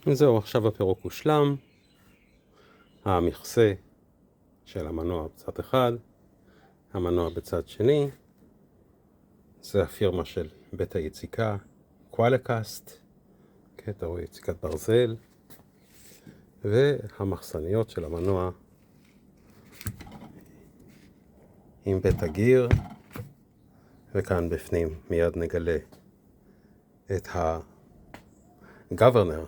וזהו, עכשיו הפירוק הושלם. המכסה של המנוע בצד אחד, המנוע בצד שני. זה הפירמה של בית היציקה, קואלקאסט, אתה רואה יציקת ברזל, והמחסניות של המנוע עם בית הגיר, וכאן בפנים מיד נגלה את הגוורנר,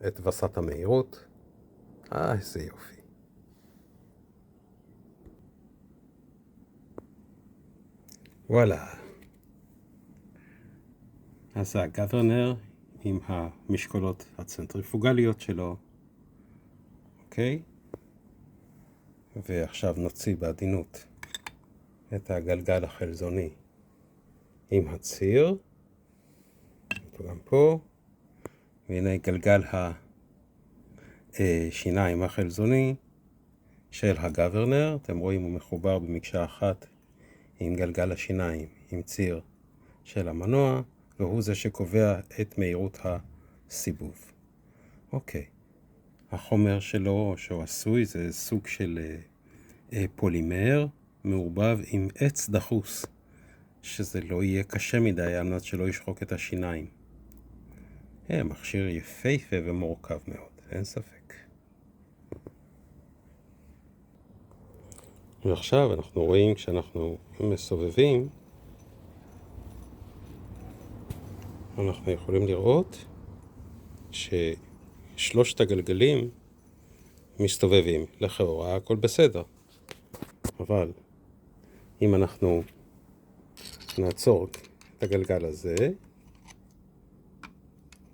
את וסת המהירות. איזה יופי. וואלה. אז זה הגוורנר עם המשקולות הצנטריפוגליות שלו. אוקיי? ועכשיו נוציא בעדינות את הגלגל החלזוני עם הציר. וגם פה. והנה גלגל השיניים החלזוני של הגוורנר. אתם רואים הוא מחובר במקשה אחת עם גלגל השיניים, עם ציר של המנוע, והוא זה שקובע את מהירות הסיבוב. אוקיי. החומר שלו שהוא עשוי זה סוג של פולימר מעורבב עם עץ דחוס, שזה לא יהיה קשה מדי על מנת שלא ישחוק את השיניים. מכשיר יפהפה ומורכב מאוד, אין ספק. ועכשיו אנחנו רואים כשאנחנו מסובבים, אנחנו יכולים לראות ששלושת הגלגלים מסתובבים. לכאורה הכל בסדר. אבל אם אנחנו נעצור את הגלגל הזה,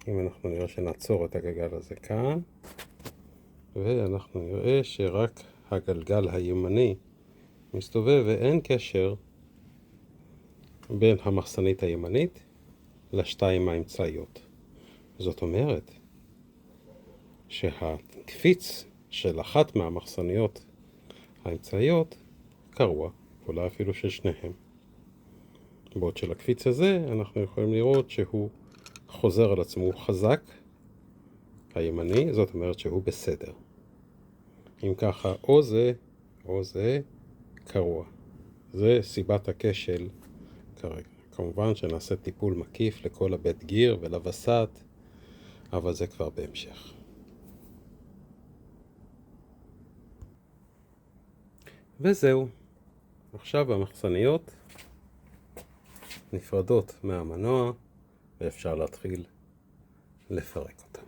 אם אנחנו נראה שנעצור את הגלגל הזה כאן, ואנחנו נראה שרק הגלגל הימני מסתובב ואין קשר בין המחסנית הימנית לשתיים האמצעיות. זאת אומרת שהקפיץ של אחת מהמחסניות האמצעיות קרוע, אולי אפילו של שניהם. בעוד של הקפיץ הזה אנחנו יכולים לראות שהוא חוזר על עצמו, הוא חזק, הימני, זאת אומרת שהוא בסדר. אם ככה, או זה קרוע. זה סיבת הכשל כרגע. כמובן שנעשה טיפול מקיף לכל הבית גיר ולווסת, אבל זה כבר בהמשך. וזהו. עכשיו המחסניות נפרדות מהמנוע, ואפשר להתחיל לפרק אותם.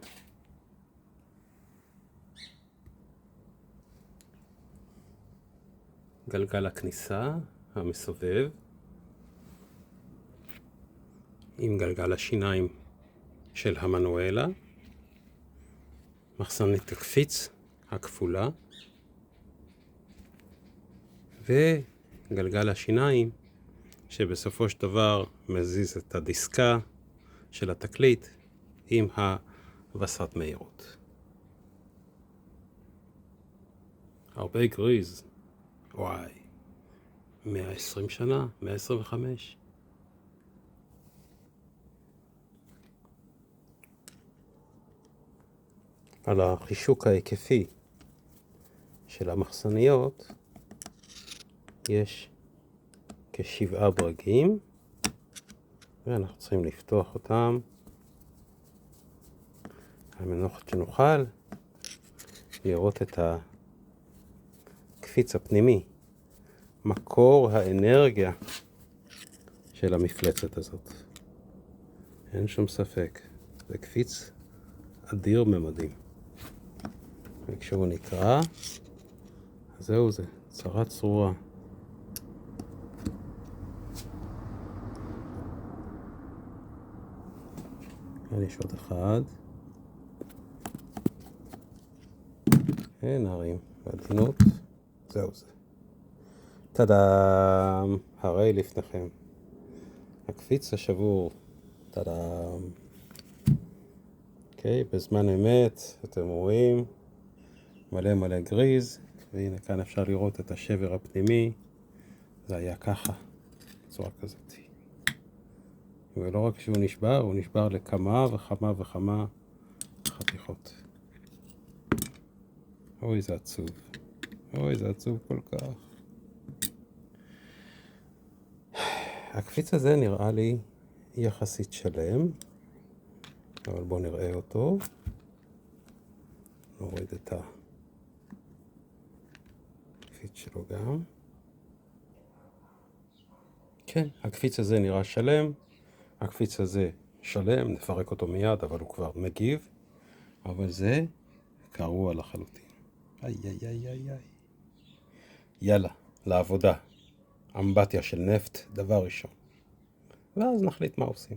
גלגל הכניסה המסובב עם גלגל השיניים של המנואלה, מחסנית הקפיץ הכפולה, וגלגל השיניים שבסופו של דבר מזיז את הדיסקה של התקליט עם הווסת מהירות. הרבה גריז, וואי, 120 שנה, 125. על החישוק ההיקפי של המחסניות יש כ7 ברגים, ואנחנו צריכים לפתוח אותם על מנת שנוכל לראות את הקפיץ הפנימי, מקור האנרגיה של המפלצת הזאת. אין שום ספק, זה קפיץ אדיר ממדים. וכשהוא נקרא, זהו זה, צרה צרורה. יש עוד אחד. נרים בעדינות. זהו זה. טאדאם. הרי לפניכם. הקפיץ השבור. טאדאם. אוקיי, בזמן אמת אתם רואים מלא גריז. והנה כאן אפשר לראות את השבר הפנימי. זה היה ככה. בצורה כזאת. ולא רק שהוא נשבר, הוא נשבר לכמה וכמה חתיכות. ממשיכות. אוי, זה עצוב. אוי, זה עצוב כל כך. הקפיץ הזה נראה לי יחסית שלם, אבל בואו נראה אותו. נוריד את הקפיץ שלו גם. כן, הקפיץ הזה נראה שלם. הקפיץ הזה שלם, נפרק אותו מיד, אבל הוא כבר מגיב. אבל זה גרוע לחלוטין. איי, איי, איי, איי, איי. יאללה, לעבודה. אמבטיה של נפט, דבר ראשון. ואז נחליט מה עושים.